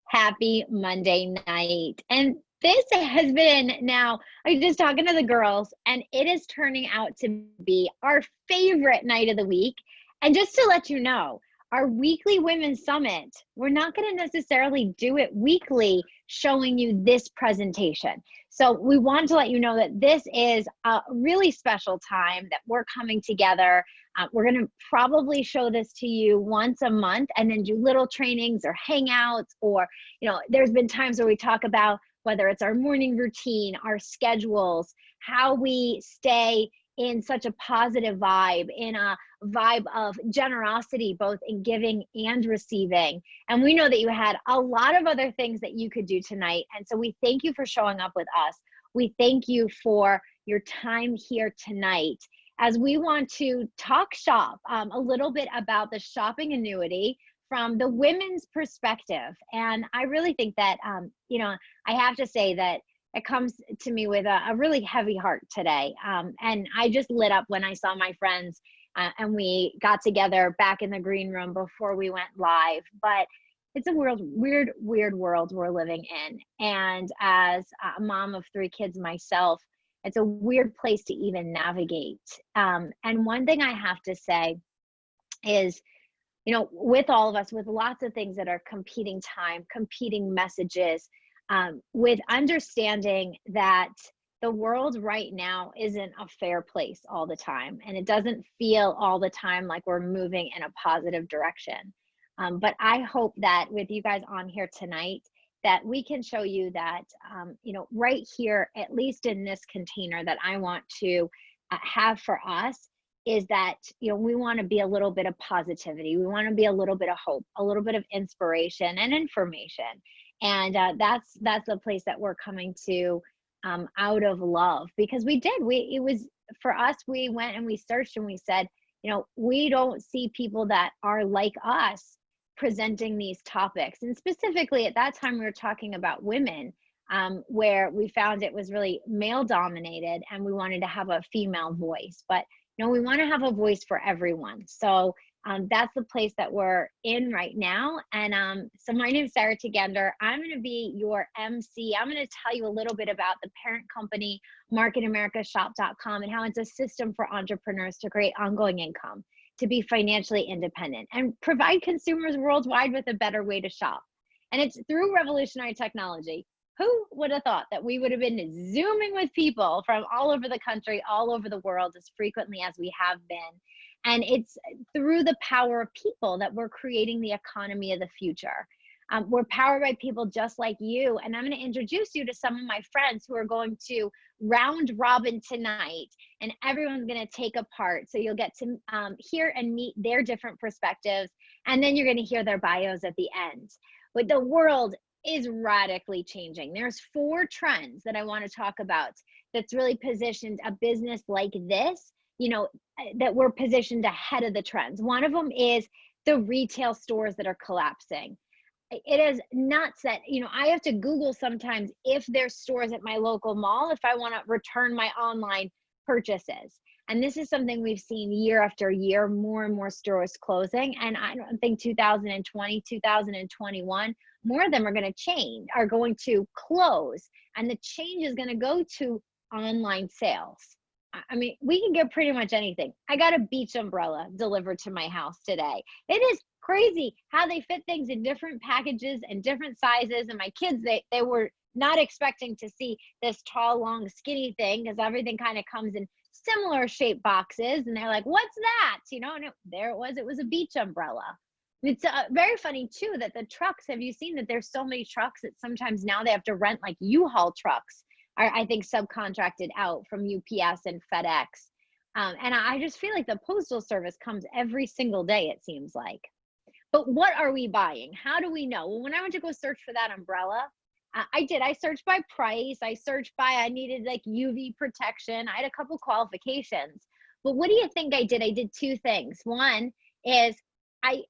Happy Monday night. And this has been now, I was just talking to the girls, and it is turning out to be our favorite night of the week. And just to let you know, our weekly Women's Summit, we're not going to necessarily do it weekly, showing you this presentation. So we want to let you know that this is a really special time that we're coming together. We're going to probably show this to you once a month and then do little trainings or hangouts, or, there's been times where we talk about whether it's our morning routine, our schedules, how we stay in such a positive vibe, in a vibe of generosity, both in giving and receiving. And we know that you had a lot of other things that you could do tonight. And so we thank you for showing up with us. We thank you for your time here tonight, as we want to talk shop a little bit about the shopping annuity from the women's perspective. And I really think that, I have to say that it comes to me with a really heavy heart today. And I just lit up when I saw my friends and we got together back in the green room before we went live. But it's a weird world we're living in. And as a mom of 3 kids myself, it's a weird place to even navigate. And one thing I have to say is, with all of us, with lots of things that are competing time, competing messages, with understanding that the world right now isn't a fair place all the time, and it doesn't feel all the time like we're moving in a positive direction. But I hope that with you guys on here tonight, that we can show you that, right here, at least in this container that I want to have for us, is that, we want to be a little bit of positivity. We want to be a little bit of hope, a little bit of inspiration and information. And that's the place that we're coming to out of love, because it was for us, we went and we searched and we said, we don't see people that are like us presenting these topics. And specifically at that time, we were talking about women, where we found it was really male dominated and we wanted to have a female voice. But we want to have a voice for everyone. So that's the place that we're in right now. And so my name is Sarah Tegender. I'm going to be your MC. I'm going to tell you a little bit about the parent company, MarketAmericaShop.com, and how it's a system for entrepreneurs to create ongoing income, to be financially independent, and provide consumers worldwide with a better way to shop. And it's through revolutionary technology. Who would have thought that we would have been Zooming with people from all over the country, all over the world, as frequently as we have been? And it's through the power of people that we're creating the economy of the future. We're powered by people just like you. And I'm going to introduce you to some of my friends who are going to round robin tonight, and everyone's going to take a part. So you'll get to hear and meet their different perspectives. And then you're going to hear their bios at the end. But the world is radically changing. There's 4 trends that I want to talk about that's really positioned a business like this, that we're positioned ahead of the trends. One of them is the retail stores that are collapsing. It is nuts that, I have to Google sometimes if there's stores at my local mall, if I want to return my online purchases. And this is something we've seen year after year, more and more stores closing. And I don't think 2020, 2021, more of them are going to close. And the change is going to go to online sales. I mean, we can get pretty much anything. I got a beach umbrella delivered to my house today. It is crazy how they fit things in different packages and different sizes. And my kids, they were not expecting to see this tall, long, skinny thing, because everything kind of comes in similar shaped boxes. And they're like, what's that? And there it was a beach umbrella. It's very funny too that the trucks, have you seen that there's so many trucks that sometimes now they have to rent, like U-Haul trucks are, I think, subcontracted out from UPS and FedEx. And I just feel like the Postal Service comes every single day, it seems like. But what are we buying? How do we know? Well, when I went to go search for that umbrella, I searched by price. I needed like UV protection. I had a couple qualifications. But what do you think I did? I did 2 things. One is I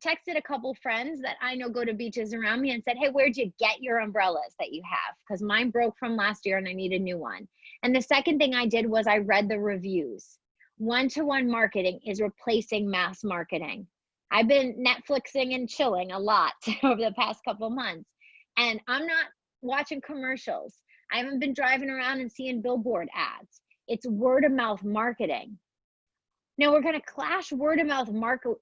texted a couple friends that I know go to beaches around me and said, hey, where'd you get your umbrellas that you have? Because mine broke from last year and I need a new one. And the second thing I did was I read the reviews. One-to-one marketing is replacing mass marketing. I've been Netflixing and chilling a lot over the past couple months, and I'm not watching commercials. I haven't been driving around and seeing billboard ads. It's word of mouth marketing. Now we're going to clash word of mouth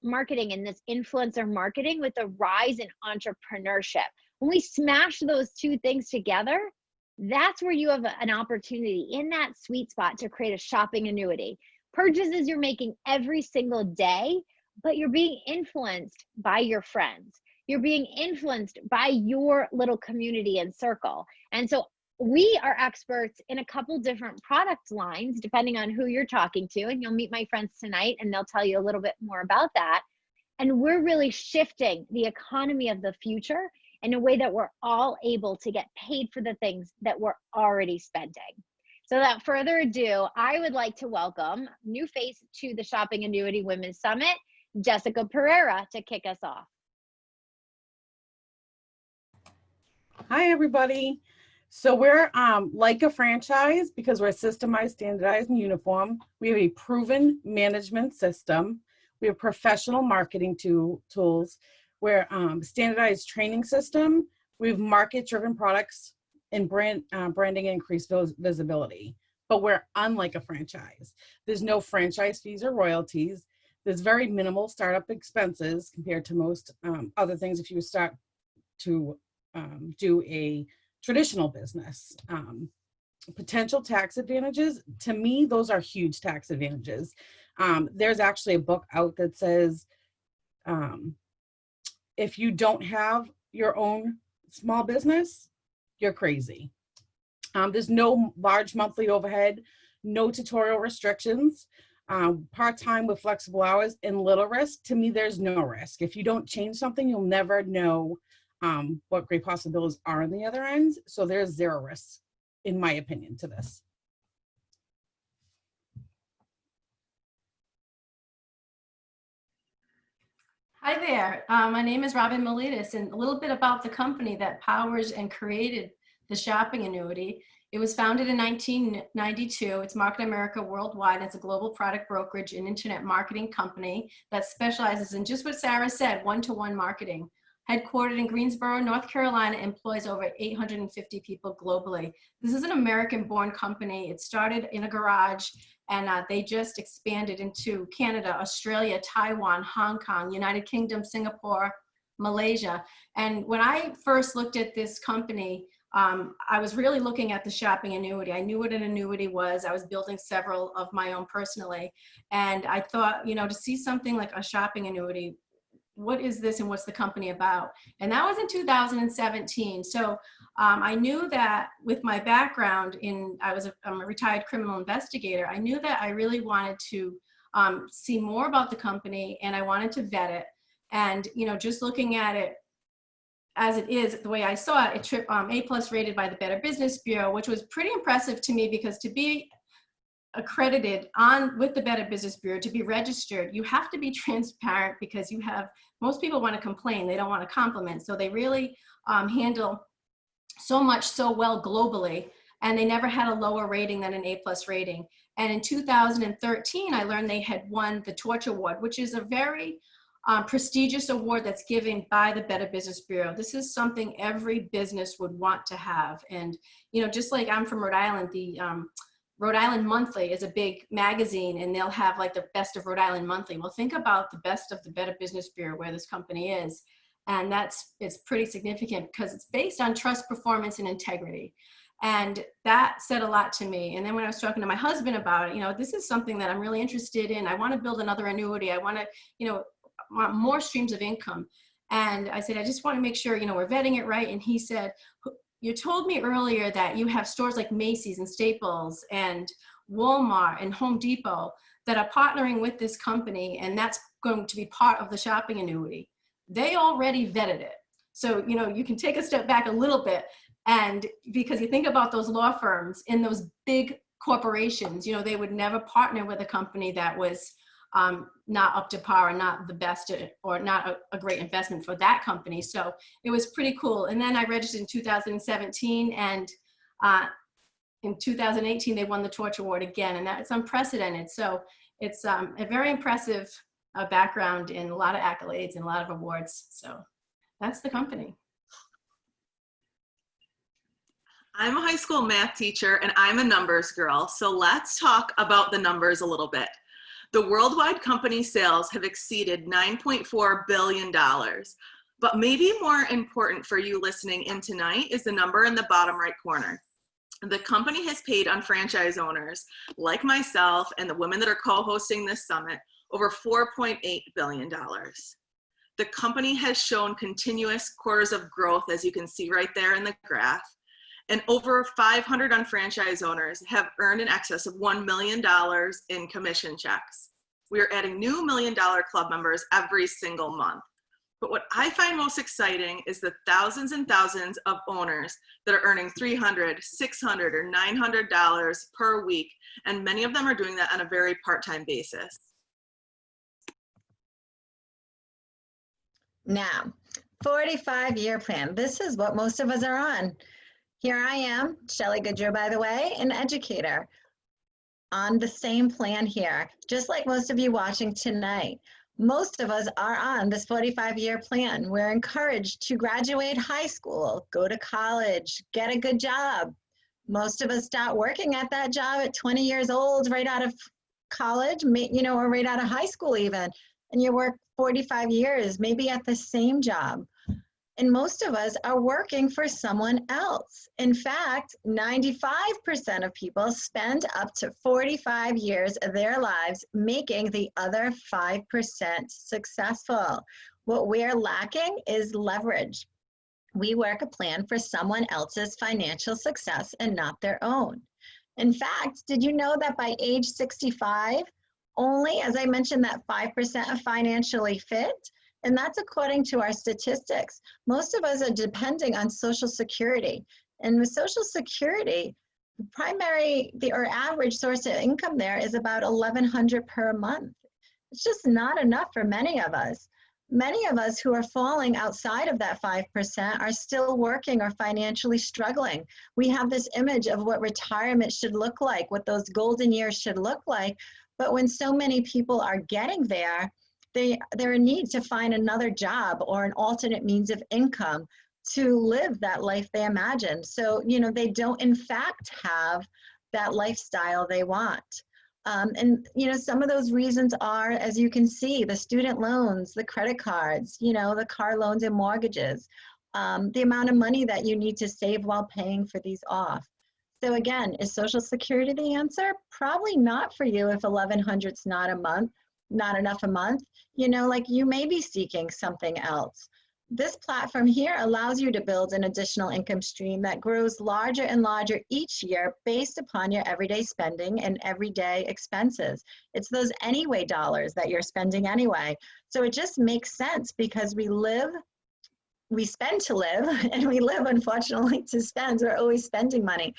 marketing and this influencer marketing with the rise in entrepreneurship. When we smash those two things together, that's where you have an opportunity in that sweet spot to create a shopping annuity. Purchases you're making every single day, but you're being influenced by your friends. You're being influenced by your little community and circle. And so we are experts in a couple different product lines, depending on who you're talking to. And you'll meet my friends tonight and they'll tell you a little bit more about that. And we're really shifting the economy of the future in a way that we're all able to get paid for the things that we're already spending. So without further ado, I would like to welcome new face to the Shopping Annuity Women's Summit, Jessica Pereira, to kick us off. Hi, everybody. So we're like a franchise because we're systemized, standardized, and uniform. We have a proven management system. We have professional marketing tools. We're standardized training system. We have market-driven products and branding and increased visibility. But we're unlike a franchise. There's no franchise fees or royalties. There's very minimal startup expenses compared to most other things if you start to do a traditional business. Potential tax advantages, to me, those are huge tax advantages. There's actually a book out that says, if you don't have your own small business, you're crazy. There's no large monthly overhead, no tutorial restrictions, part-time with flexible hours, and little risk. To me, there's no risk. If you don't change something, you'll never know what great possibilities are on the other end. So there's zero risk, in my opinion, to this. Hi there, my name is Robin Miletus, and a little bit about the company that powers and created the shopping annuity. It was founded in 1992. It's Market America Worldwide. It's a global product brokerage and internet marketing company that specializes in just what Sarah said, one-to-one marketing. Headquartered in Greensboro, North Carolina, employs over 850 people globally. This is an American-born company. It started in a garage, and they just expanded into Canada, Australia, Taiwan, Hong Kong, United Kingdom, Singapore, Malaysia. And when I first looked at this company, I was really looking at the shopping annuity. I knew what an annuity was. I was building several of my own personally. And I thought, you know, to see something like a shopping annuity, what is this and what's the company about? And that was in 2017. So I knew that with my background I'm a retired criminal investigator. I knew that I really wanted to see more about the company, and I wanted to vet it. And, you know, just looking at it as it is, the way I saw it, it A+ rated by the Better Business Bureau, which was pretty impressive to me, because to be accredited with the Better Business Bureau, to be registered, you have to be transparent, because most people want to complain, they don't want to compliment. So they really handle so much so well globally, and they never had a lower rating than an A+ rating. And in 2013, I learned they had won the Torch Award, which is a very prestigious award that's given by the Better Business Bureau. This is something every business would want to have. And, you know, just like I'm from Rhode Island, the Rhode Island Monthly is a big magazine, and they'll have like the best of Rhode Island Monthly. Well, think about the best of the Better Business Bureau, where this company is. And it's pretty significant, because it's based on trust, performance, and integrity. And that said a lot to me. And then when I was talking to my husband about it, you know, this is something that I'm really interested in. I want to build another annuity. I want to, you know, want more streams of income. And I said, I just want to make sure, you know, we're vetting it right. And he said, you told me earlier that you have stores like Macy's and Staples and Walmart and Home Depot that are partnering with this company, and that's going to be part of the shopping annuity. They already vetted it. So, you know, you can take a step back a little bit, and because you think about those law firms and those big corporations, you know, they would never partner with a company that was not up to par, or not the best, or not a great investment for that company. So it was pretty cool. And then I registered in 2017, and in 2018, they won the Torch Award again, and that's unprecedented. So it's a very impressive a background in a lot of accolades and a lot of awards. So that's the company. I'm a high school math teacher and I'm a numbers girl. So let's talk about the numbers a little bit. The worldwide company sales have exceeded $9.4 billion. But maybe more important for you listening in tonight is the number in the bottom right corner. The company has paid unfranchised owners like myself and the women that are co-hosting this summit over $4.8 billion. The company has shown continuous quarters of growth, as you can see right there in the graph, and over 500 unfranchised owners have earned in excess of $1 million in commission checks. We are adding new $1 Million Club members every single month. But what I find most exciting is the thousands and thousands of owners that are earning $300, $600, or $900 per week, and many of them are doing that on a very part-time basis. Now, 45-year plan. This is what most of us are on. Here I am, Shelley Goodrow, by the way, an educator on the same plan here, just like most of you watching tonight. Most of us are on this 45-year plan. We're encouraged to graduate high school, go to college, get a good job. Most of us start working at that job at 20 years old, right out of college, or right out of high school even, and you work 45 years, maybe at the same job. And most of us are working for someone else. In fact, 95% of people spend up to 45 years of their lives making the other 5% successful. What we're lacking is leverage. We work a plan for someone else's financial success and not their own. In fact, did you know that by age 65, only, as I mentioned, that 5% are financially fit? And that's according to our statistics. Most of us are depending on Social Security. And with Social Security, the average source of income there is about $1,100 per month. It's just not enough for many of us. Many of us who are falling outside of that 5% are still working or financially struggling. We have this image of what retirement should look like, what those golden years should look like. But when so many people are getting there, they're in need to find another job or an alternate means of income to live that life they imagine. So, they don't in fact have that lifestyle they want. Some of those reasons are, as you can see, the student loans, the credit cards, the car loans and mortgages, the amount of money that you need to save while paying for these off. So again, is Social Security the answer? Probably not for you if $1,100 is not enough a month. You may be seeking something else. This platform here allows you to build an additional income stream that grows larger and larger each year based upon your everyday spending and everyday expenses. It's those anyway dollars that you're spending anyway. So it just makes sense because we spend to live, and we live, unfortunately, to spend. We're always spending money.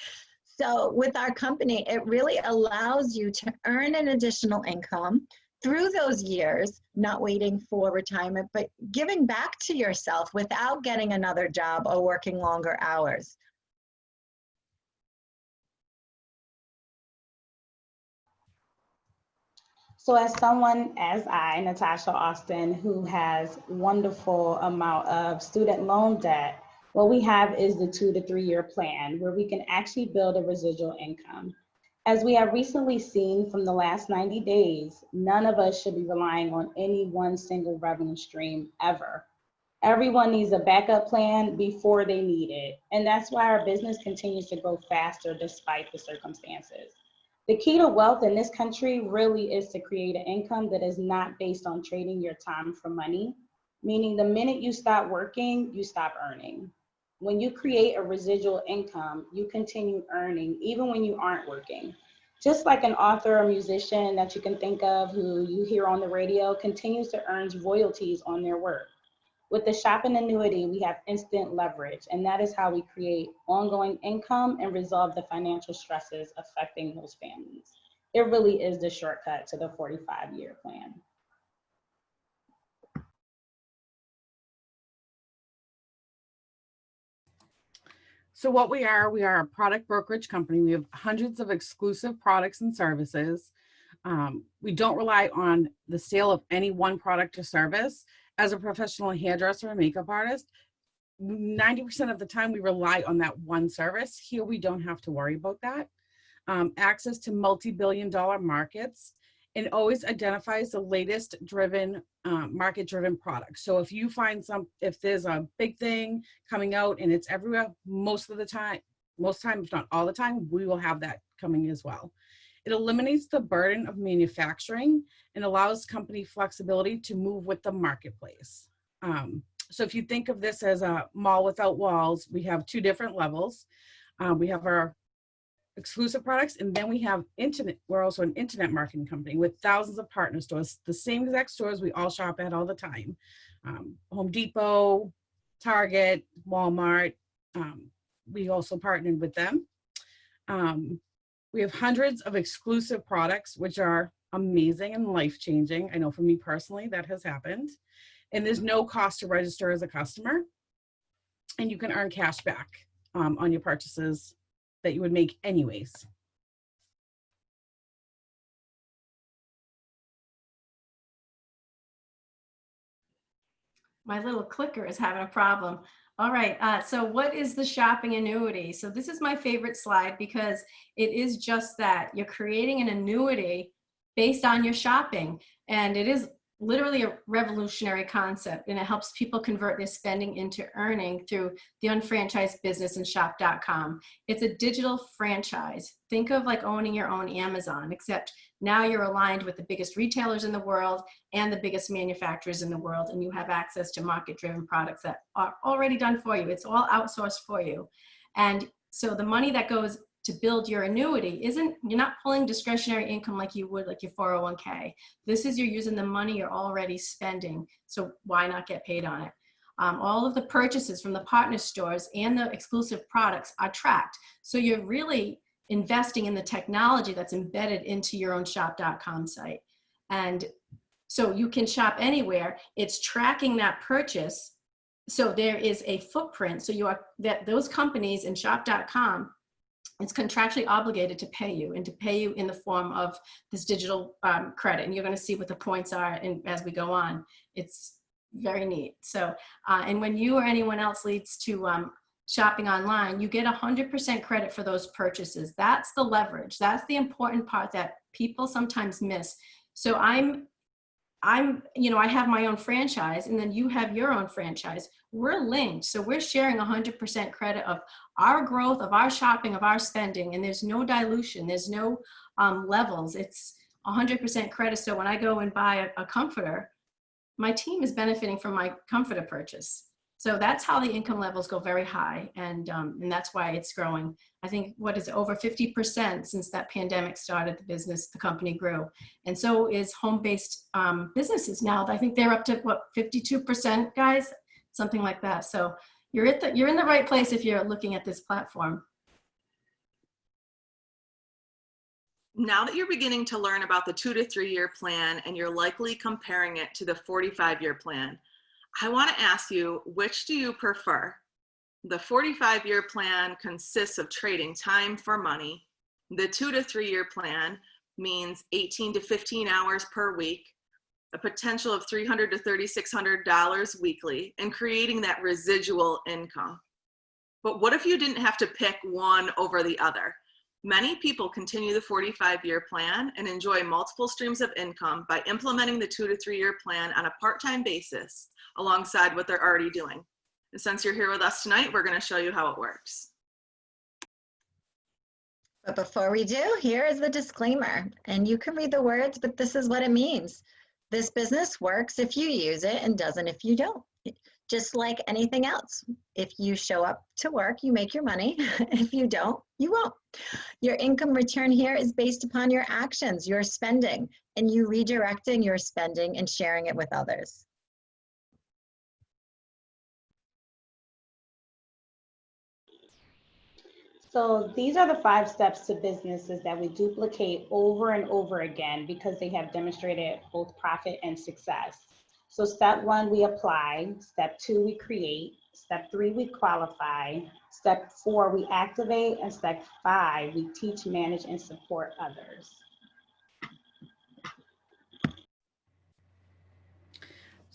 So with our company, it really allows you to earn an additional income through those years, not waiting for retirement, but giving back to yourself without getting another job or working longer hours. So as someone, as I, Natasha Austin, who has wonderful amount of student loan debt, what we have is the 2 to 3 year plan where we can actually build a residual income. As we have recently seen from the last 90 days, none of us should be relying on any one single revenue stream ever. Everyone needs a backup plan before they need it. And that's why our business continues to grow faster despite the circumstances. The key to wealth in this country really is to create an income that is not based on trading your time for money, meaning the minute you stop working, you stop earning. When you create a residual income, you continue earning even when you aren't working. Just like an author or musician that you can think of who you hear on the radio continues to earn royalties on their work. With the shopping annuity, we have instant leverage, and that is how we create ongoing income and resolve the financial stresses affecting those families. It really is the shortcut to the 45-year plan. So what we are a product brokerage company. We have hundreds of exclusive products and services. We don't rely on the sale of any one product or service. As a professional hairdresser or makeup artist, 90% of the time we rely on that one service. Here we don't have to worry about that. Access to multi-billion-dollar markets, and always identifies the latest market-driven products. So if you find if there's a big thing coming out and it's everywhere, most time, if not all the time, we will have that coming as well. It eliminates the burden of manufacturing and allows company flexibility to move with the marketplace. So if you think of this as a mall without walls, we have two different levels. We have our exclusive products, and then we have internet. We're also an internet marketing company with thousands of partner stores, the same exact stores we all shop at all the time. Home Depot, Target, Walmart. We also partnered with them. We have hundreds of exclusive products, which are amazing and life-changing. I know for me personally, that has happened. And there's no cost to register as a customer. And you can earn cash back on your purchases that you would make anyways. My little clicker is having a problem. All right, so what is the shopping annuity? So this is my favorite slide because it is just that. You're creating an annuity based on your shopping, and it is literally a revolutionary concept, and it helps people convert their spending into earning through the unfranchised business and shop.com. It's a digital franchise. Think of like owning your own Amazon, except now you're aligned with the biggest retailers in the world and the biggest manufacturers in the world, and you have access to market-driven products that are already done for you. It's all outsourced for you. And so the money that goes to build your annuity you're not pulling discretionary income like you would like your 401k. This is you're using the money you're already spending. So why not get paid on it? All of the purchases from the partner stores and the exclusive products are tracked. So you're really investing in the technology that's embedded into your own shop.com site. And so you can shop anywhere. It's tracking that purchase. So there is a footprint. So those companies in shop.com, it's contractually obligated to pay you, and to pay you in the form of this digital credit. And you're going to see what the points are as we go on. It's very neat. So, and when you or anyone else leads to shopping online, you get 100% credit for those purchases. That's the leverage. That's the important part that people sometimes miss. So I have my own franchise, and then you have your own franchise. We're linked. So we're sharing 100% credit of our growth, of our shopping, of our spending, and there's no dilution. There's no levels. It's 100% credit. So when I go and buy a comforter, my team is benefiting from my comforter purchase. So that's how the income levels go very high. And that's why it's growing. I think, what is it, over 50% since that pandemic started the company grew. And so is home-based businesses now. I think they're up to, 52%, guys? Something like that. So you're in the right place if you're looking at this platform. Now that you're beginning to learn about the 2 to 3 year plan, and you're likely comparing it to the 45-year plan, I want to ask you, which do you prefer? The 45-year plan consists of trading time for money. The 2 to 3 year plan means 18 to 15 hours per week, a potential of $300 to $3,600 weekly, and creating that residual income. But what if you didn't have to pick one over the other? Many people continue the 45-year plan and enjoy multiple streams of income by implementing the 2 to 3 year plan on a part-time basis alongside what they're already doing. And since you're here with us tonight, we're going to show you how it works. But before we do, here is the disclaimer. And you can read the words, but this is what it means. This business works if you use it and doesn't if you don't. Just like anything else. If you show up to work, you make your money. If you don't, you won't. Your income return here is based upon your actions, your spending, and you redirecting your spending and sharing it with others. So these are the 5 steps to businesses that we duplicate over and over again because they have demonstrated both profit and success. So step 1, we apply. Step 2, we create. Step 3, we qualify. Step 4, we activate. And step 5, we teach, manage, and support others.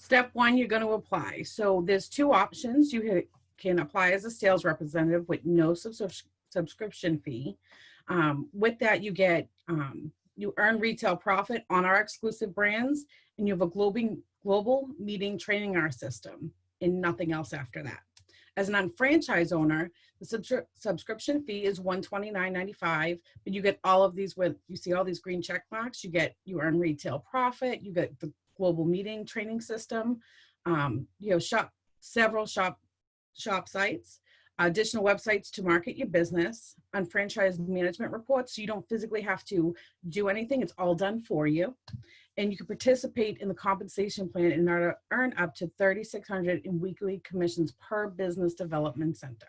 Step one, you're going to apply. So there's two options. You can apply as a sales representative with no subscription fee. With that, you get you earn retail profit on our exclusive brands, and you have a global meeting training our system, and nothing else after that. As an unfranchised owner, the subscription fee is $129.95, but you get all of these you see all these green check marks. You earn retail profit. You get the global meeting training system. Several shop sites, additional websites to market your business, unfranchised management reports, so you don't physically have to do anything. It's all done for you. And you can participate in the compensation plan in order to earn up to $3,600 in weekly commissions per business development center.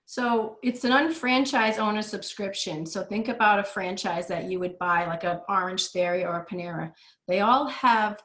So it's an unfranchised owner subscription. So think about a franchise that you would buy, like a Orange Theory or a Panera. They all have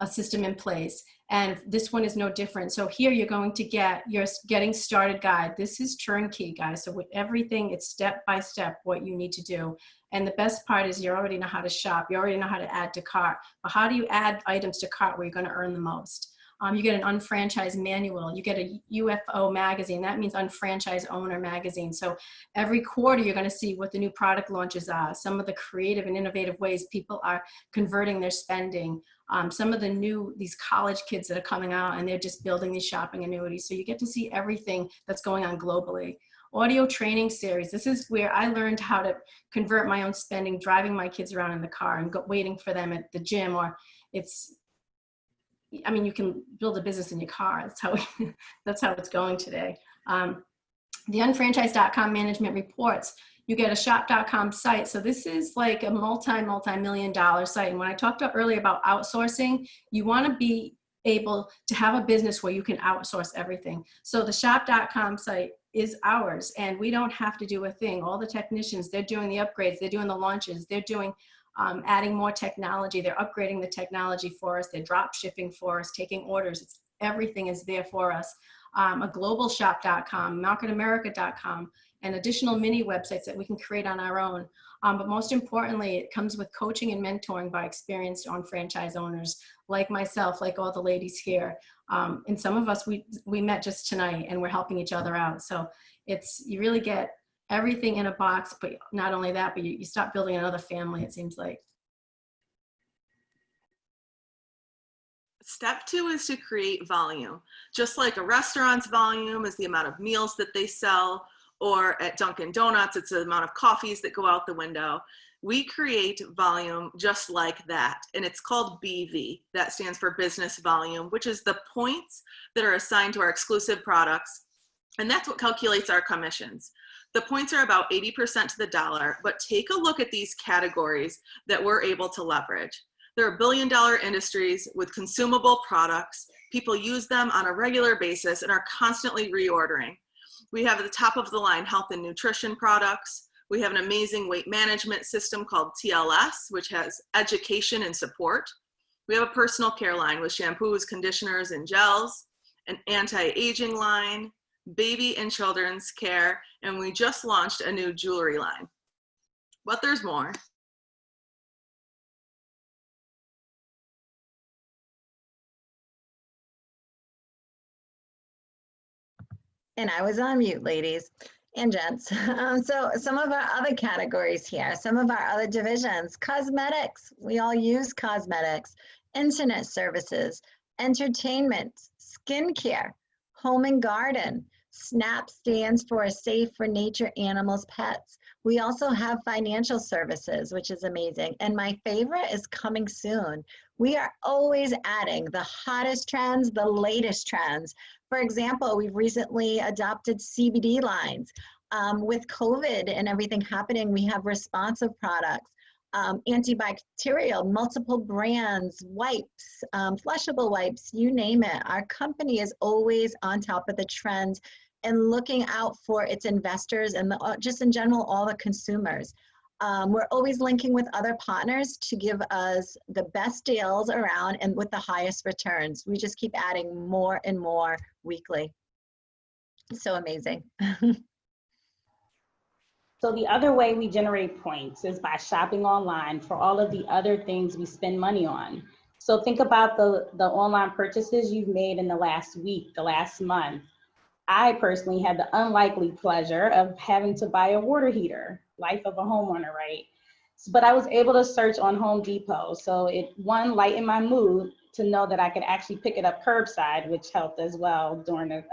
a system in place, and this one is no different. So here you're going to get your getting started guide. This is turnkey, guys. So with everything, it's step by step what you need to do. And the best part is you already know how to shop. You already know how to add to cart. But how do you add items to cart where you're going to earn the most? You get an unfranchised manual. You get a UFO magazine. That means unfranchised owner magazine. So every quarter, you're going to see what the new product launches are, some of the creative and innovative ways people are converting their spending, some of these college kids that are coming out and they're just building these shopping annuities. So you get to see everything that's going on globally. Audio training series. This is where I learned how to convert my own spending, driving my kids around in the car and waiting for them at the gym, or you can build a business in your car. That's how it's going today. The unfranchised.com management reports. You get a shop.com site. So this is like a multi-million-dollar site. And when I talked earlier about outsourcing, you want to be able to have a business where you can outsource everything. So the shop.com site is ours, and we don't have to do a thing. All the technicians, they're doing the upgrades, they're doing the launches, they're doing adding more technology, they're upgrading the technology for us, they're drop shipping for us, taking orders. Everything is there for us. A global shop.com, marketamerica.com, and additional mini websites that we can create on our own. But most importantly, it comes with coaching and mentoring by experienced franchise owners like myself, like all the ladies here. And some of us, we met just tonight and we're helping each other out. So you really get everything in a box, but not only that, but you start building another family, it seems like. Step two is to create volume. Just like a restaurant's volume is the amount of meals that they sell, or at Dunkin' Donuts, it's the amount of coffees that go out the window. We create volume just like that, and it's called BV. That stands for business volume, which is the points that are assigned to our exclusive products, and that's what calculates our commissions. The points are about 80% to the dollar, but take a look at these categories that we're able to leverage. There are billion-dollar industries with consumable products. People use them on a regular basis and are constantly reordering. We have at the top of the line health and nutrition products. We have an amazing weight management system called TLS, which has education and support. We have a personal care line with shampoos, conditioners, and gels, an anti-aging line, baby and children's care, and we just launched a new jewelry line. But there's more. And I was on mute, ladies and gents. So some of our other categories here, some of our other divisions, cosmetics, we all use cosmetics, internet services, entertainment, skincare, home and garden. SNAP stands for Safe for Nature Animals Pets. We also have financial services, which is amazing. And my favorite is coming soon. We are always adding the hottest trends, the latest trends. For example, we've recently adopted CBD lines. With COVID and everything happening, we have responsive products, antibacterial, multiple brands, wipes, flushable wipes, you name it. Our company is always on top of the trends and looking out for its investors and just in general, all the consumers. We're always linking with other partners to give us the best deals around and with the highest returns. We just keep adding more and more weekly. So amazing. So the other way we generate points is by shopping online for all of the other things we spend money on. So think about the online purchases you've made in the last week, the last month. I personally had the unlikely pleasure of having to buy a water heater, life of a homeowner, right? But I was able to search on Home Depot. So it, one, lightened my mood to know that I could actually pick it up curbside, which helped as well during the,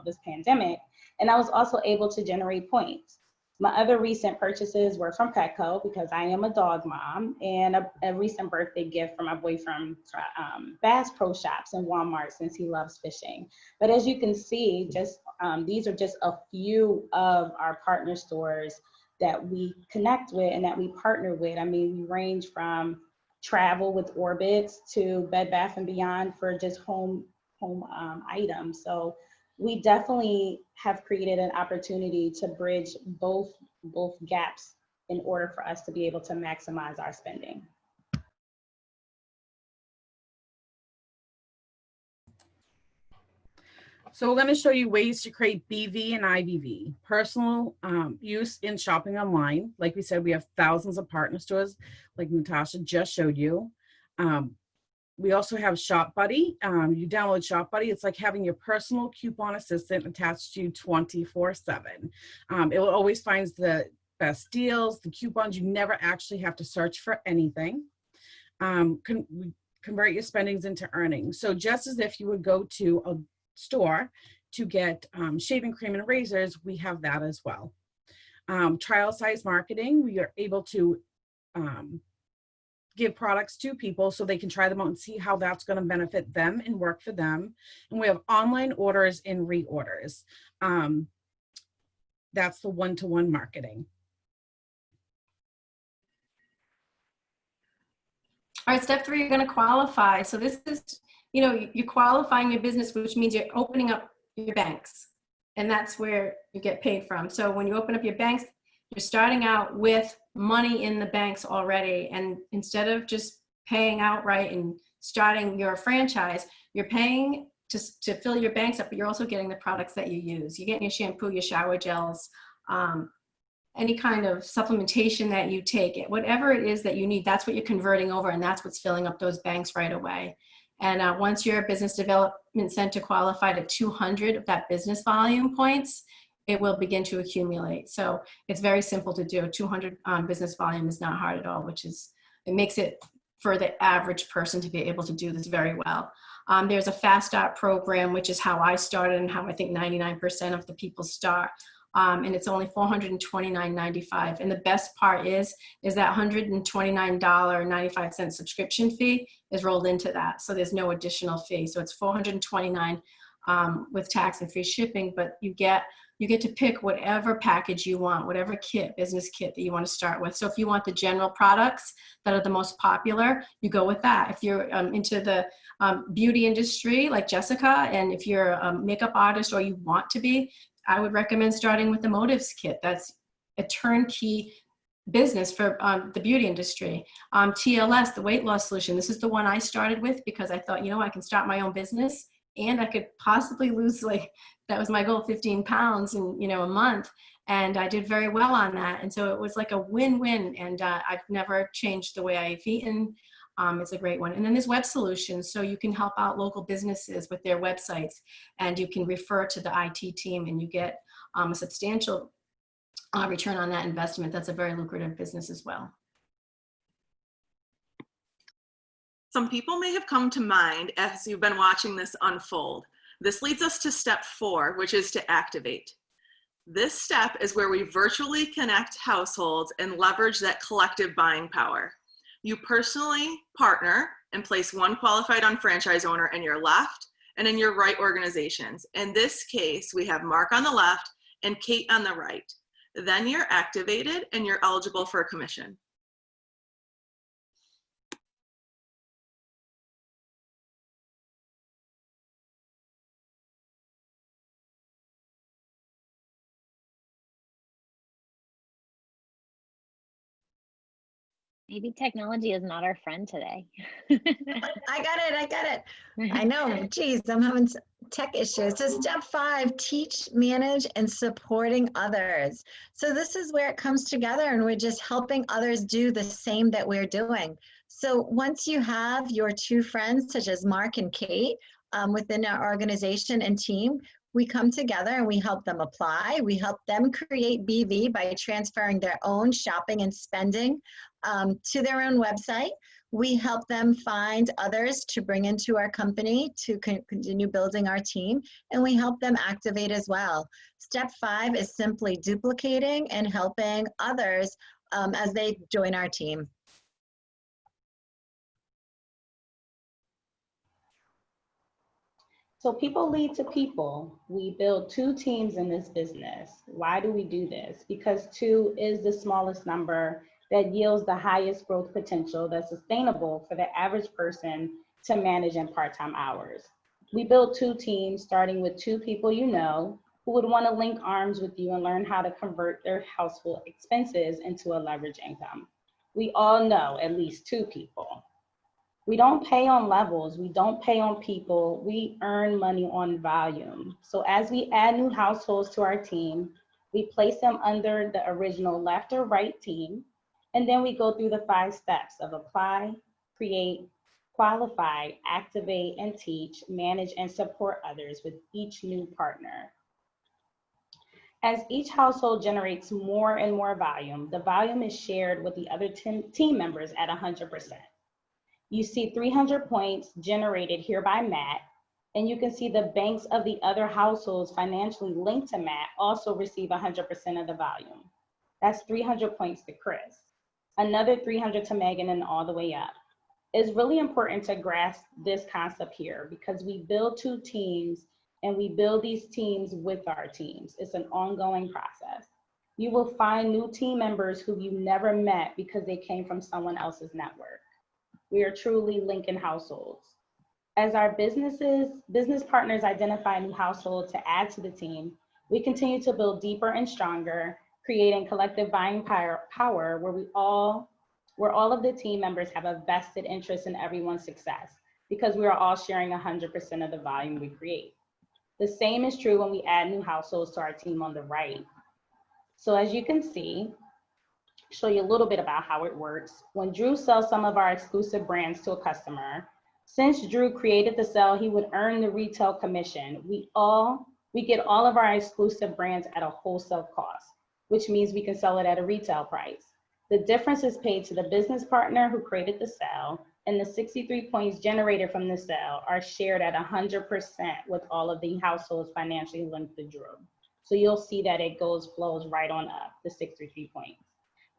this pandemic. And I was also able to generate points. My other recent purchases were from Petco because I am a dog mom, and a recent birthday gift from my boyfriend from Bass Pro Shops in Walmart since he loves fishing. But as you can see, just these are just a few of our partner stores that we connect with and that we partner with. I mean, we range from travel with Orbits to Bed Bath & Beyond for just home items. So we definitely have created an opportunity to bridge both gaps in order for us to be able to maximize our spending. So we're going to show you ways to create BV and IVV, personal use in shopping online. Like we said, we have thousands of partner stores, like Natasha just showed you. We also have Shop Buddy. You download Shop Buddy. It's like having your personal coupon assistant attached to you 24/7. It will always find the best deals, the coupons. You never actually have to search for anything. Convert your spendings into earnings. So just as if you would go to a store to get shaving cream and razors, we have that as well. Trial size marketing, we are able to give products to people so they can try them out and see how that's going to benefit them and work for them. And we have online orders and reorders. That's the one-to-one marketing. All right, step 3, you're going to qualify. So this is, you're qualifying your business, which means you're opening up your banks, and that's where you get paid from. So when you open up your banks, you're starting out with money in the banks already. And instead of just paying outright and starting your franchise, you're paying to fill your banks up, but you're also getting the products that you use. You're getting your shampoo, your shower gels, any kind of supplementation that you take, whatever it is that you need, that's what you're converting over, and that's what's filling up those banks right away. And once your business development center qualified at 200 of that business volume points, it will begin to accumulate. So it's very simple to do. 200 business volume is not hard at all, it makes it for the average person to be able to do this very well. There's a fast start program, which is how I started and how I think 99% of the people start. And it's only $429.95. And the best part is that $129.95 subscription fee is rolled into that. So there's no additional fee. So it's $429 with tax and free shipping, but you get to pick whatever package you want, whatever business kit that you want to start with. So if you want the general products that are the most popular, you go with that. If you're into the beauty industry like Jessica, and if you're a makeup artist or you want to be, I would recommend starting with the Motives kit. That's a turnkey business for the beauty industry. TLS, the weight loss solution, this is the one I started with because I thought, I can start my own business and I could possibly lose, that was my goal, 15 pounds in a month. And I did very well on that. And so it was like a win-win, and I've never changed the way I've eaten. It's a great one. And then there's web solutions. So you can help out local businesses with their websites, and you can refer to the IT team, and you get a substantial return on that investment. That's a very lucrative business as well. Some people may have come to mind as you've been watching this unfold. This leads us to step 4, which is to activate. This step is where we virtually connect households and leverage that collective buying power. You personally partner and place one qualified unfranchised owner in your left and in your right organizations. In this case, we have Mark on the left and Kate on the right. Then you're activated and you're eligible for a commission. Maybe technology is not our friend today. I got it. I know, geez, I'm having tech issues. So step 5, teach, manage, and supporting others. So this is where it comes together and we're just helping others do the same that we're doing. So once you have your 2 friends, such as Mark and Kate, within our organization and team, we come together and we help them apply. We help them create BV by transferring their own shopping and spending to their own website. We help them find others to bring into our company to continue building our team, and we help them activate as well. Step 5 is simply duplicating and helping others as they join our team. So people lead to people. We build 2 teams in this business. Why do we do this? Because 2 is the smallest number that yields the highest growth potential that's sustainable for the average person to manage in part-time hours. We build 2 teams, starting with 2 people you know who would want to link arms with you and learn how to convert their household expenses into a leverage income. We all know at least 2 people. We don't pay on levels, we don't pay on people, we earn money on volume. So as we add new households to our team, we place them under the original left or right team, and then we go through the 5 steps of apply, create, qualify, activate, and teach, manage, and support others with each new partner. As each household generates more and more volume, the volume is shared with the other team members at 100%. You see 300 points generated here by Matt, and you can see the banks of the other households financially linked to Matt also receive 100% of the volume. That's 300 points to Chris, another 300 to Megan, and all the way up. It's really important to grasp this concept here because we build 2 teams and we build these teams with our teams. It's an ongoing process. You will find new team members who you never met because they came from someone else's network. We are truly linking households. As our business partners identify new households to add to the team, we continue to build deeper and stronger, creating collective buying power where all of the team members have a vested interest in everyone's success because we are all sharing 100% of the volume we create. The same is true when we add new households to our team on the right. So as you can see, show you a little bit about how it works. When Drew sells some of our exclusive brands to a customer, since Drew created the sale, he would earn the retail commission. We get all of our exclusive brands at a wholesale cost, which means we can sell it at a retail price. The difference is paid to the business partner who created the sale, and the 63 points generated from the sale are shared at 100% with all of the households financially linked to Drew. So you'll see that it flows right on up, the 63 points.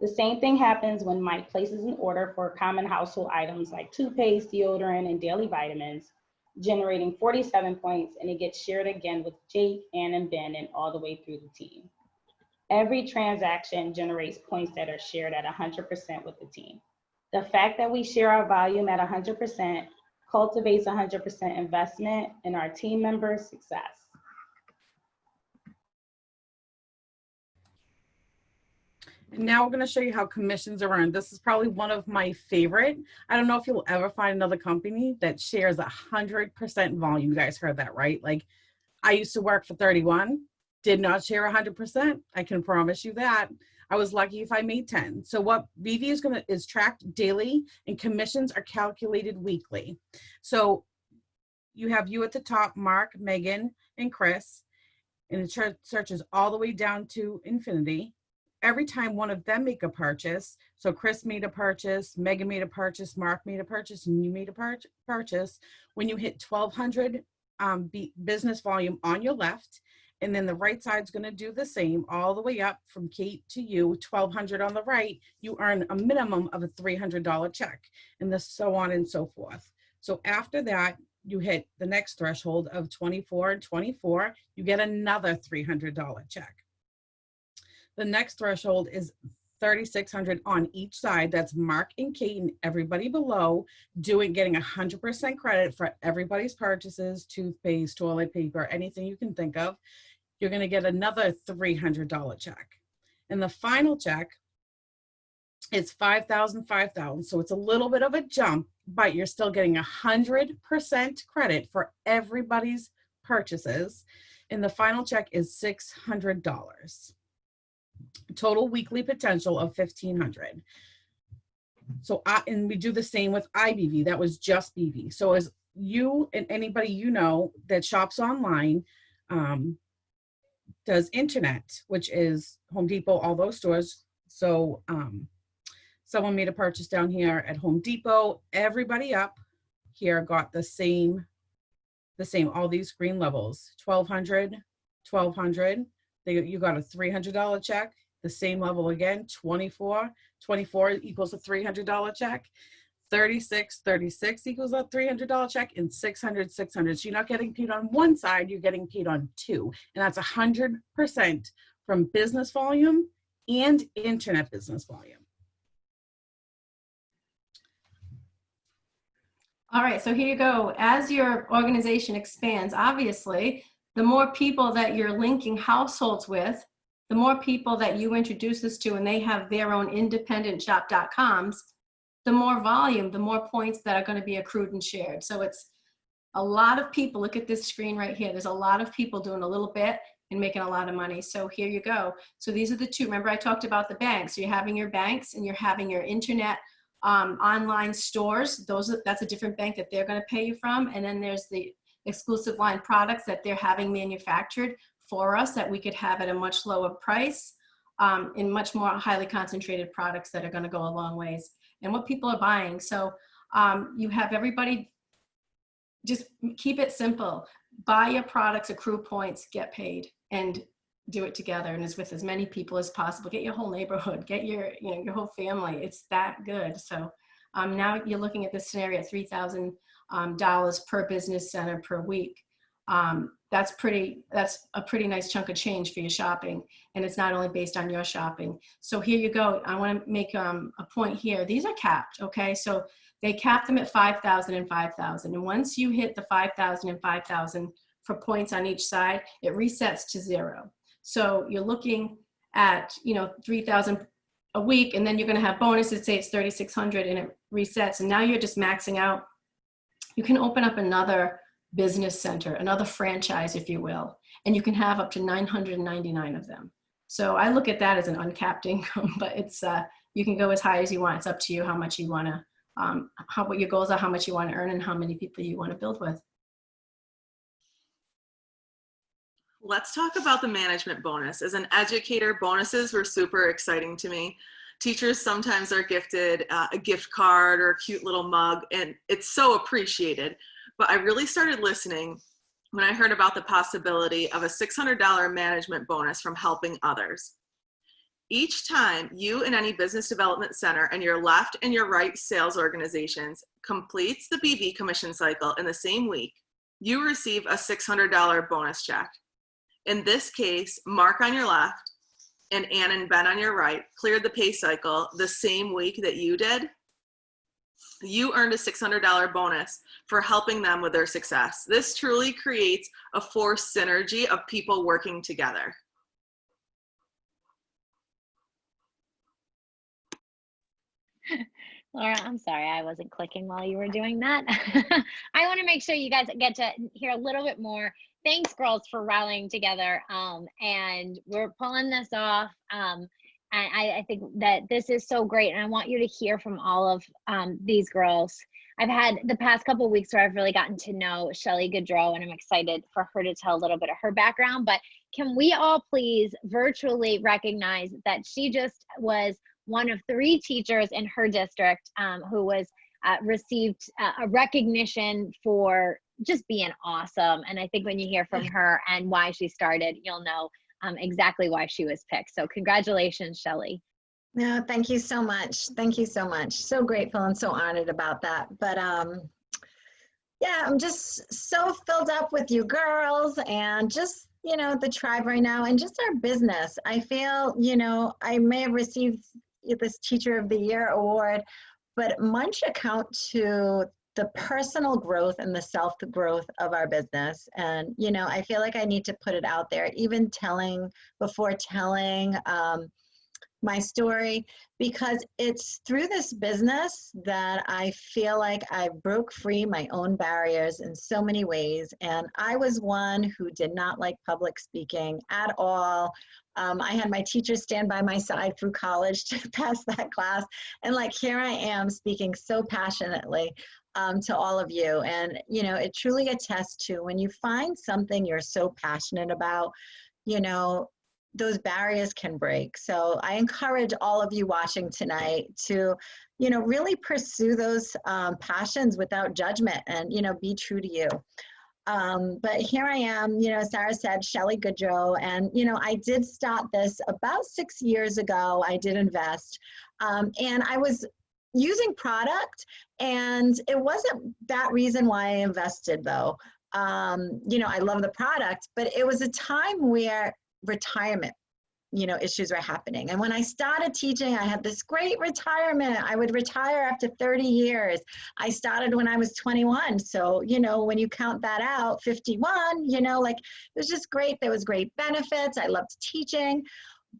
The same thing happens when Mike places an order for common household items like toothpaste, deodorant, and daily vitamins, generating 47 points, and it gets shared again with Jake, Ann, and Ben, and all the way through the team. Every transaction generates points that are shared at 100% with the team. The fact that we share our volume at 100% cultivates 100% investment in our team members' success. And now we're going to show you how commissions are earned. This is probably one of my favorite. I don't know if you'll ever find another company that shares 100% volume. You guys heard that, right? Like I used to work for 31, did not share 100%. I can promise you that. I was lucky if I made 10. So what BV is tracked daily and commissions are calculated weekly. So you have you at the top, Mark, Megan, and Chris, and it searches all the way down to infinity. Every time one of them make a purchase, so Chris made a purchase, Megan made a purchase, Mark made a purchase, and you made a purchase, when you hit 1,200 business volume on your left, and then the right side's going to do the same all the way up from Kate to you, 1,200 on the right, you earn a minimum of a $300 check, and so on and so forth. So after that, you hit the next threshold of 24 and 24, you get another $300 check. The next threshold is 3,600 on each side. That's Mark and Kate and everybody below getting 100% credit for everybody's purchases, toothpaste, toilet paper, anything you can think of. You're going to get another $300 check. And the final check It's 5,000, 5,000. So it's a little bit of a jump, but you're still getting 100% credit for everybody's purchases. And the final check is $600. Total weekly potential of 1,500. So and we do the same with IBV. That was just BV. So as you and anybody you know that shops online, does internet, which is Home Depot, all those stores. So someone made a purchase down here at Home Depot. Everybody up here got the same, all these green levels, 1,200, 1,200. You got a $300 check, the same level again, 24 equals a $300 check, 36 equals a $300 check, and 600. So you're not getting paid on one side, you're getting paid on two. And that's 100% from business volume and internet business volume. All right, so here you go. As your organization expands, obviously, the more people that you're linking households with, the more people that you introduce this to, and they have their own independent shop.coms, the more volume, the more points that are going to be accrued and shared. So it's a lot of people. Look at this screen right here. There's a lot of people doing a little bit and making a lot of money. So here you go. So these are the two. Remember I talked about the banks. So you're having your banks and you're having your internet online stores. That's a different bank that they're going to pay you from. And then there's the exclusive line products that they're having manufactured for us that we could have at a much lower price in much more highly concentrated products that are going to go a long ways. And what people are buying. So you have everybody, just keep it simple. Buy your products, accrue points, get paid, and do it together. And it's with as many people as possible. Get your whole neighborhood, get your whole family. It's that good. So now you're looking at this scenario at $3,000 per business center per week. That's a pretty nice chunk of change for your shopping. And it's not only based on your shopping. So here you go. I want to make a point here. These are capped. Okay. So they cap them at 5,000 and 5,000. And once you hit the 5,000 and 5,000 for points on each side, it resets to 0. So you're looking at, 3,000 a week, and then you're going to have bonuses, say it's 3,600, and it resets. And now you're just maxing out. You can open up another business center, another franchise, if you will, and you can have up to 999 of them. So I look at that as an uncapped income, but it's you can go as high as you want. It's up to you how much you want to, what your goals are, how much you want to earn, and how many people you want to build with. Let's talk about the management bonus. As an educator, bonuses were super exciting to me. Teachers sometimes are gifted a gift card or a cute little mug, and it's so appreciated. But I really started listening when I heard about the possibility of a $600 management bonus from helping others. Each time you and any business development center and your left and your right sales organizations completes the BV commission cycle in the same week, you receive a $600 bonus check. In this case, Mark on your left and Ann and Ben on your right cleared the pay cycle the same week that you did. You earned a $600 bonus for helping them with their success. This truly creates a forced synergy of people working together. Laura, I'm sorry I wasn't clicking while you were doing that. I want to make sure you guys get to hear a little bit more. Thanks, girls, for rallying together. And we're pulling this off. And I think that this is so great. And I want you to hear from all of these girls. I've had the past couple of weeks where I've really gotten to know Shelly Gaudreau, and I'm excited for her to tell a little bit of her background. But can we all please virtually recognize that she just was one of 3 teachers in her district who was received a recognition for just being awesome. And I think when you hear from her and why she started, you'll know exactly why she was picked. So congratulations, Shelly. No, thank you so much. Thank you so much. So grateful and so honored about that. But yeah, I'm just so filled up with you girls and just, the tribe right now and just our business. I feel, I may have received this Teacher of the Year award, but much account to the personal growth and the self-growth of our business. And, I feel like I need to put it out there, even before telling, my story, because it's through this business that I feel like I broke free my own barriers in so many ways. And I was one who did not like public speaking at all. I had my teacher stand by my side through college to pass that class. And like, here I am speaking so passionately to all of you. And, you know, it truly attests to when you find something you're so passionate about, you know, those barriers can break. So I encourage all of you watching tonight to, you know, really pursue those passions without judgment and, you know, be true to you. But here I am, you know, Sarah said, Shelley Goodrow, and, you know, I did start this about 6 years ago. I did invest, and I was using product, and it wasn't that reason why I invested though. You know, I love the product, but it was a time where retirement, you know, issues were happening. And when I started teaching, I had this great retirement. I would retire after 30 years. I started when I was 21. So, you know, when you count that out, 51, you know, like, it was just great. There was great benefits. I loved teaching.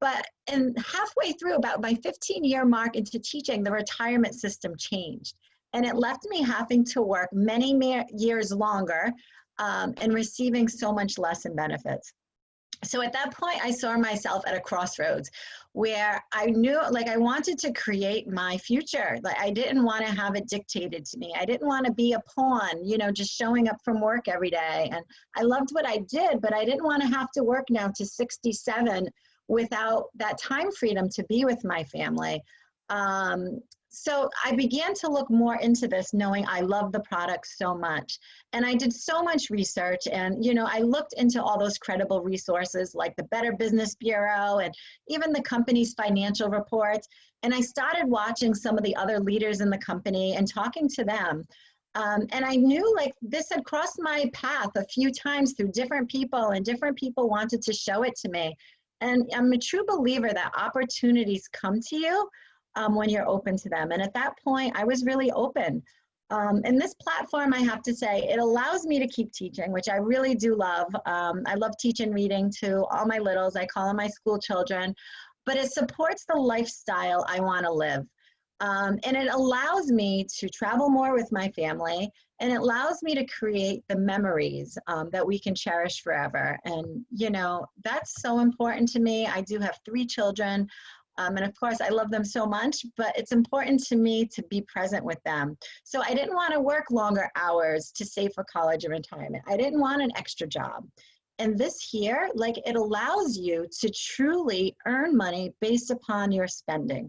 But halfway through, about my 15-year mark into teaching, the retirement system changed. And it left me having to work many years longer and receiving so much less in benefits. So at that point, I saw myself at a crossroads where I knew, like, I wanted to create my future. Like, I didn't want to have it dictated to me. I didn't want to be a pawn, you know, just showing up from work every day. And I loved what I did, but I didn't want to have to work now to 67 without that time freedom to be with my family. So I began to look more into this, knowing I love the product so much. And I did so much research, and, you know, I looked into all those credible resources like the Better Business Bureau and even the company's financial reports. And I started watching some of the other leaders in the company and talking to them. And I knew, like, this had crossed my path a few times through different people, and different people wanted to show it to me. And I'm a true believer that opportunities come to you when you're open to them. And at that point, I was really open. And this platform, I have to say, it allows me to keep teaching, which I really do love. I love teaching reading to all my littles. I call them my school children. But it supports the lifestyle I want to live. And it allows me to travel more with my family. And it allows me to create the memories that we can cherish forever. And, you know, that's so important to me. I do have 3 children. And of course, I love them so much, but it's important to me to be present with them. So I didn't want to work longer hours to save for college and retirement. I didn't want an extra job. And this here, like, it allows you to truly earn money based upon your spending,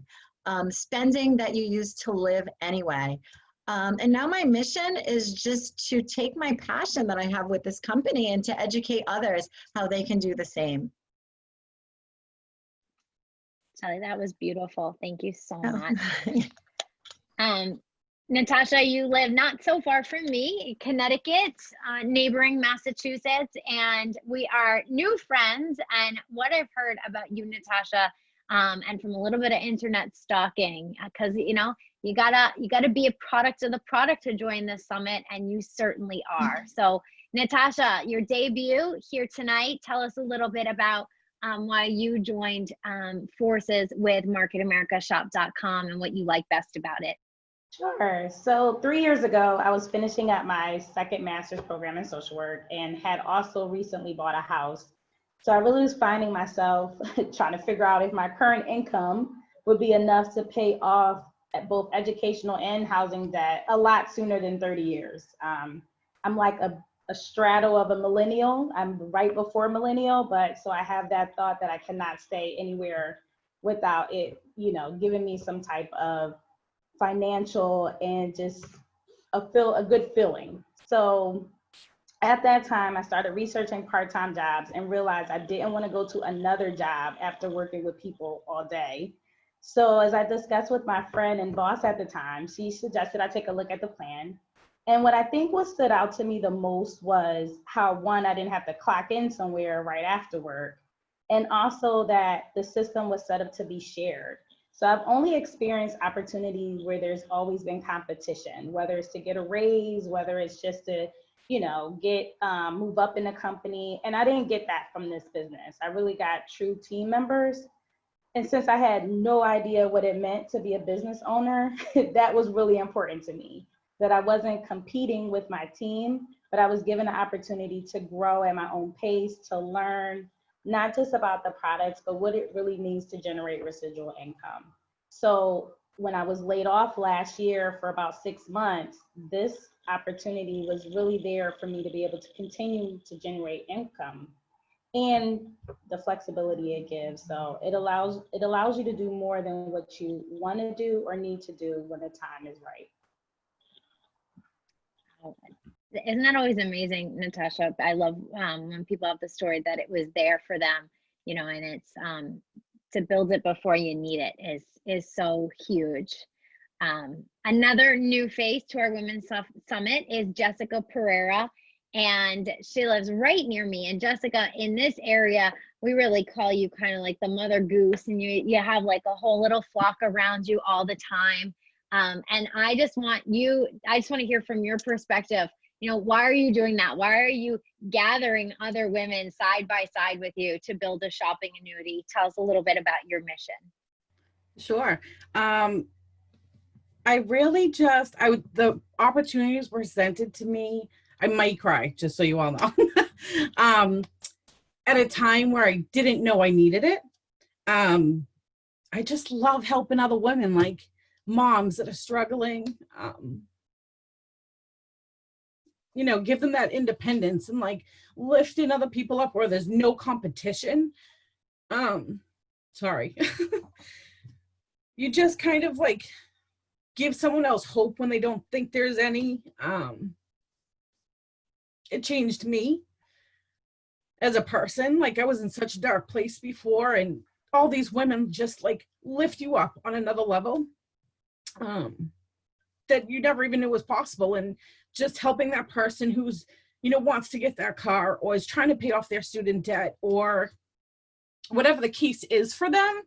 spending that you use to live anyway. And now my mission is just to take my passion that I have with this company and to educate others how they can do the same. Sally, that was beautiful. Thank you so much. Natasha, you live not so far from me, Connecticut, neighboring Massachusetts, and we are new friends. And what I've heard about you, Natasha, and from a little bit of internet stalking, because, you know, you gotta be a product of the product to join this summit, and you certainly are. So, Natasha, your debut here tonight. Tell us a little bit about why you joined forces with marketamerica.shop.com and what you like best about it. Sure. So 3 years ago, I was finishing up my second master's program in social work and had also recently bought a house. So I really was finding myself trying to figure out if my current income would be enough to pay off both educational and housing debt a lot sooner than 30 years. I'm like a straddle of a millennial. I'm right before millennial, but so I have that thought that I cannot stay anywhere without it, you know, giving me some type of financial and just a good feeling. So at that time, I started researching part-time jobs and realized I didn't want to go to another job after working with people all day. So as I discussed with my friend and boss at the time, she suggested I take a look at the plan. And what I think what stood out to me the most was how, one, I didn't have to clock in somewhere right after work, and also that the system was set up to be shared. So I've only experienced opportunities where there's always been competition, whether it's to get a raise, whether it's just to, you know, move up in the company. And I didn't get that from this business. I really got true team members. And since I had no idea what it meant to be a business owner, that was really important to me, that I wasn't competing with my team, but I was given the opportunity to grow at my own pace, to learn not just about the products, but what it really means to generate residual income. So when I was laid off last year for about 6 months, this opportunity was really there for me to be able to continue to generate income and the flexibility it gives. So it allows you to do more than what you want to do or need to do when the time is right. Isn't that always amazing, Natasha? I love when people have the story that it was there for them, you know, and it's to build it before you need it is so huge. Another new face to our Women's Summit is Jessica Pereira, and she lives right near me. And Jessica, in this area, we really call you kind of like the mother goose, and you have like a whole little flock around you all the time. And I just want to hear from your perspective, you know, why are you doing that? Why are you gathering other women side by side with you to build a shopping annuity? Tell us a little bit about your mission. Sure. I really the opportunities were presented to me. I might cry, just so you all know. At a time where I didn't know I needed it. I just love helping other women, like moms that are struggling, you know, give them that independence and like lifting other people up where there's no competition. Sorry. You just kind of like give someone else hope when they don't think there's any. It changed me as a person. Like I was in such a dark place before, and all these women just like lift you up on another level that you never even knew was possible. And just helping that person who's, you know, wants to get that car or is trying to pay off their student debt or whatever the case is for them.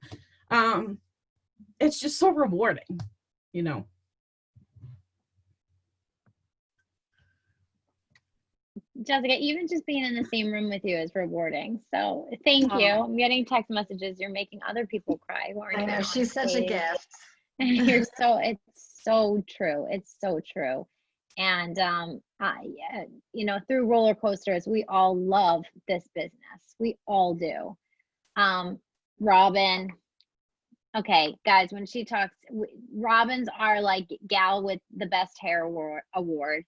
It's just so rewarding, you know. Jessica, even just being in the same room with you is rewarding. So thank you. I'm getting text messages. You're making other people cry. I know, she's such a gift. It's so true. It's so true. And you know, through roller coasters, we all love this business. We all do. Robin. Okay, guys, when she talks, Robin's our like gal with the best hair award.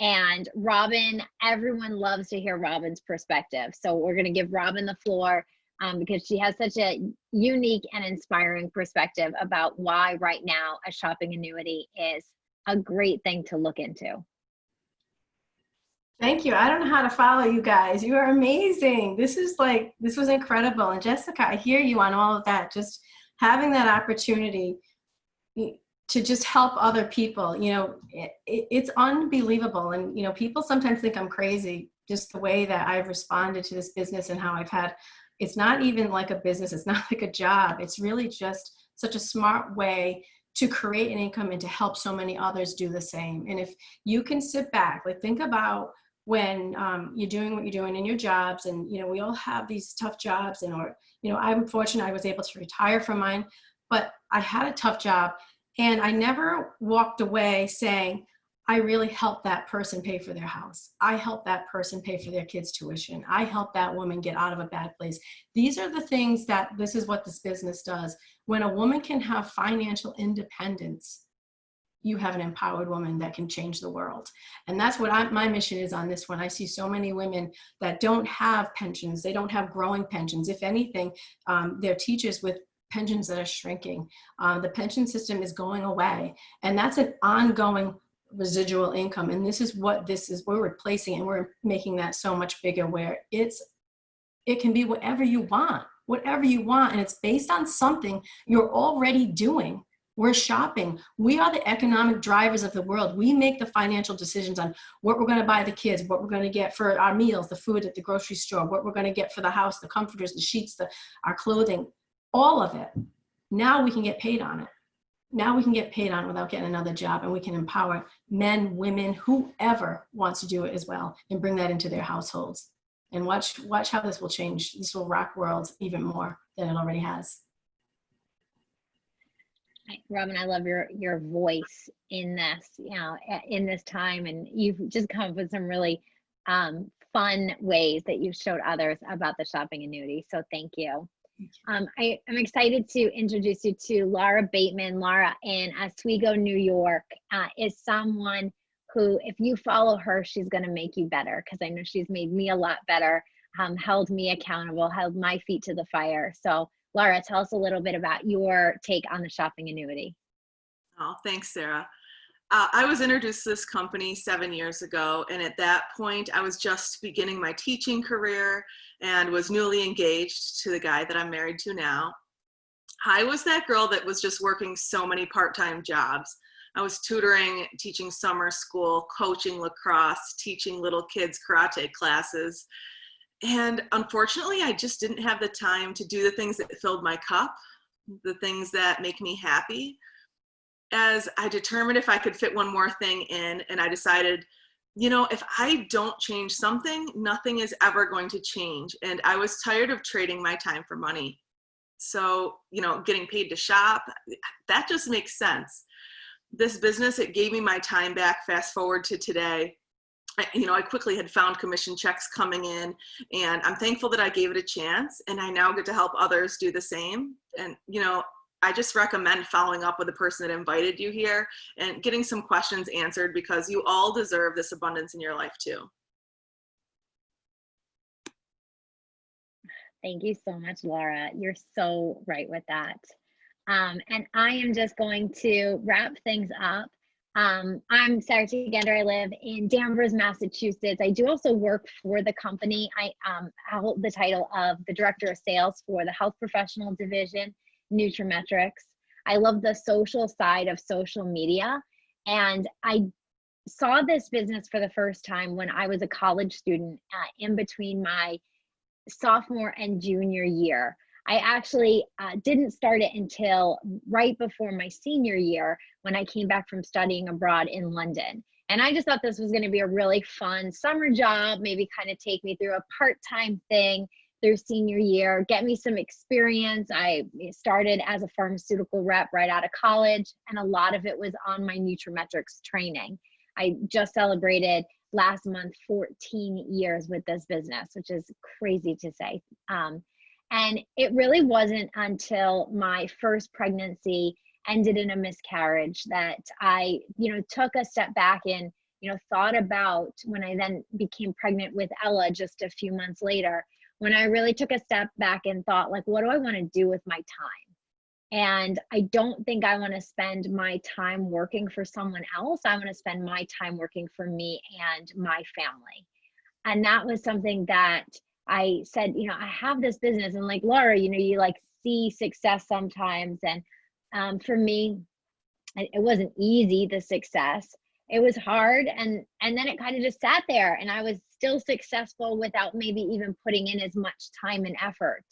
And Robin, everyone loves to hear Robin's perspective. So we're going to give Robin the floor because she has such a unique and inspiring perspective about why right now a shopping annuity is a great thing to look into. Thank you. I don't know how to follow you guys. You are amazing. This was incredible. And Jessica, I hear you on all of that. Just having that opportunity to just help other people, you know, it's unbelievable. And, you know, people sometimes think I'm crazy, just the way that I've responded to this business and how it's not even like a business. It's not like a job. It's really just such a smart way to create an income and to help so many others do the same. And if you can sit back, like think about when you're doing what you're doing in your jobs, and, you know, we all have these tough jobs, and, or, you know, I'm fortunate I was able to retire from mine, but I had a tough job. And I never walked away saying, I really helped that person pay for their house. I helped that person pay for their kids' tuition. I helped that woman get out of a bad place. These are the things that this is what this business does. When a woman can have financial independence, you have an empowered woman that can change the world. And that's what my mission is on this one. I see so many women that don't have pensions. They don't have growing pensions. If anything, they're teachers with pensions that are shrinking. The pension system is going away, and that's an ongoing residual income. And this is what this is. We're replacing, and we're making that so much bigger, where it can be whatever you want, and it's based on something you're already doing. We're shopping. We are the economic drivers of the world. We make the financial decisions on what we're going to buy the kids, what we're going to get for our meals, the food at the grocery store, what we're going to get for the house, the comforters, the sheets, our clothing, all of it. Now we can get paid on it. Now we can get paid on it without getting another job, and we can empower men, women, whoever wants to do it as well, and bring that into their households. And watch how this will change. This will rock world even more than it already has. Robin, I love your voice in this, you know, in this time, and you've just come up with some really fun ways that you've showed others about the shopping annuity. So thank you. I'm excited to introduce you to Laura Bateman. Laura in Oswego, New York, is someone who, if you follow her, she's going to make you better, because I know she's made me a lot better, held me accountable, held my feet to the fire. So Laura, tell us a little bit about your take on the shopping annuity. Oh, thanks, Sarah. I was introduced to this company 7 years ago, and at that point, I was just beginning my teaching career and was newly engaged to the guy that I'm married to now. I was that girl that was just working so many part-time jobs. I was tutoring, teaching summer school, coaching lacrosse, teaching little kids karate classes. And unfortunately, I just didn't have the time to do the things that filled my cup, the things that make me happy. As I determined if I could fit one more thing in, and I decided, you know, if I don't change something, nothing is ever going to change. And I was tired of trading my time for money. So, you know, getting paid to shop, that just makes sense. This business, it gave me my time back. Fast forward to today. I quickly had found commission checks coming in, and I'm thankful that I gave it a chance, and I now get to help others do the same. And, you know, I just recommend following up with the person that invited you here and getting some questions answered, because you all deserve this abundance in your life too. Thank you so much, Laura. You're so right with that. And I am just going to wrap things up. I'm Sarah Together. I live in Danvers, Massachusetts. I do also work for the company. I hold the title of the Director of Sales for the Health Professional Division, Nutrimetrics. I love the social side of social media. And I saw this business for the first time when I was a college student in between my sophomore and junior year. I actually didn't start it until right before my senior year, when I came back from studying abroad in London. And I just thought this was going to be a really fun summer job, maybe kind of take me through a part-time thing through senior year, get me some experience. I started as a pharmaceutical rep right out of college, and a lot of it was on my Nutrimetrics training. I just celebrated last month 14 years with this business, which is crazy to say. And it really wasn't until my first pregnancy ended in a miscarriage that I, took a step back and, thought about, when I then became pregnant with Ella just a few months later, when I really took a step back and thought, like, what do I want to do with my time? And I don't think I want to spend my time working for someone else. I want to spend my time working for me and my family. And that was something that I said, I have this business, and like Laura, you like see success sometimes. And for me, it wasn't easy, the success. It was hard. And then it kind of just sat there, and I was still successful without maybe even putting in as much time and effort.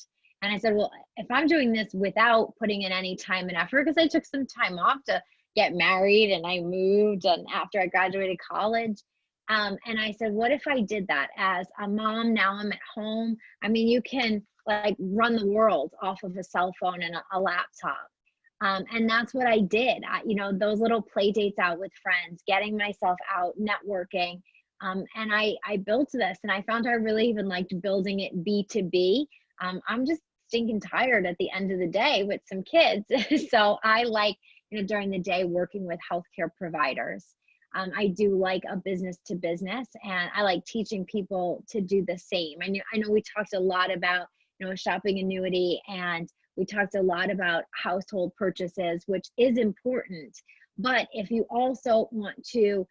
And I said, well, if I'm doing this without putting in any time and effort, because I took some time off to get married and I moved, and after I graduated college, and I said, what if I did that as a mom? Now I'm at home. I mean, you can like run the world off of a cell phone and a laptop. And that's what I did. Those little play dates out with friends, getting myself out, networking. And I built this, and I found I really even liked building it B2B. I'm just stinking tired at the end of the day with some kids. So I like, during the day working with healthcare providers. I do like a business to business, and I like teaching people to do the same. I know we talked a lot about, a shopping annuity, and we talked a lot about household purchases, which is important. But if you also want to,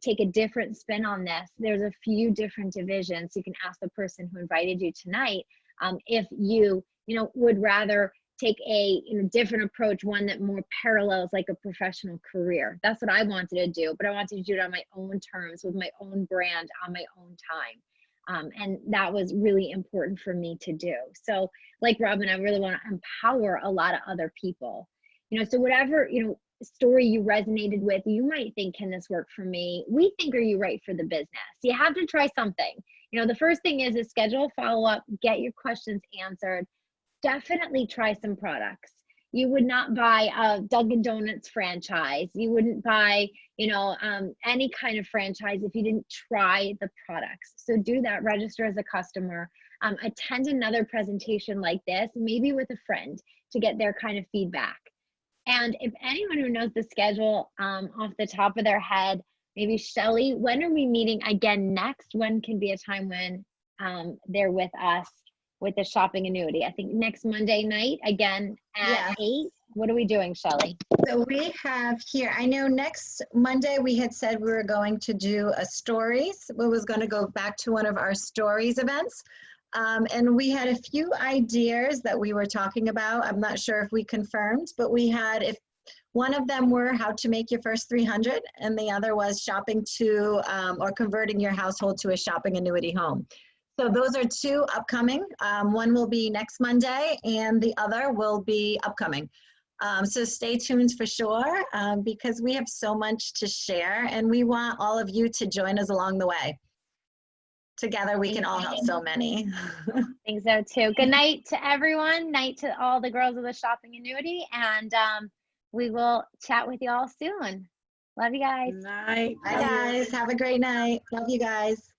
take a different spin on this, there's a few different divisions. You can ask the person who invited you tonight if you, would rather take a different approach, one that more parallels like a professional career. That's what I wanted to do, but I wanted to do it on my own terms, with my own brand, on my own time. And that was really important for me to do. So like Robin, I really want to empower a lot of other people. So whatever, story you resonated with, you might think, can this work for me? We think, are you right for the business? You have to try something. The first thing is schedule a follow-up, get your questions answered. Definitely try some products. You would not buy a Dunkin' Donuts franchise. You wouldn't buy, any kind of franchise if you didn't try the products. So do that, register as a customer, attend another presentation like this, maybe with a friend to get their kind of feedback. And if anyone who knows the schedule off the top of their head, maybe Shelly, when are we meeting again next? When can be a time when they're with us with the shopping annuity? I think next Monday night again at 8. What are we doing, Shelly? So we have here, I know next Monday we had said we were going to do a stories. We was going to go back to one of our stories events. And we had a few ideas that we were talking about. I'm not sure if we confirmed, but we had, if one of them were how to make your first 300, and the other was shopping to, or converting your household to a shopping annuity home. So those are 2 upcoming. One will be next Monday and the other will be upcoming. So stay tuned for sure, because we have so much to share and we want all of you to join us along the way. Together we can all help so many. I think so too. Good night to everyone. Night to all the girls of the shopping annuity. And we will chat with you all soon. Love you guys. Night. Bye guys. Have a great night. Love you guys.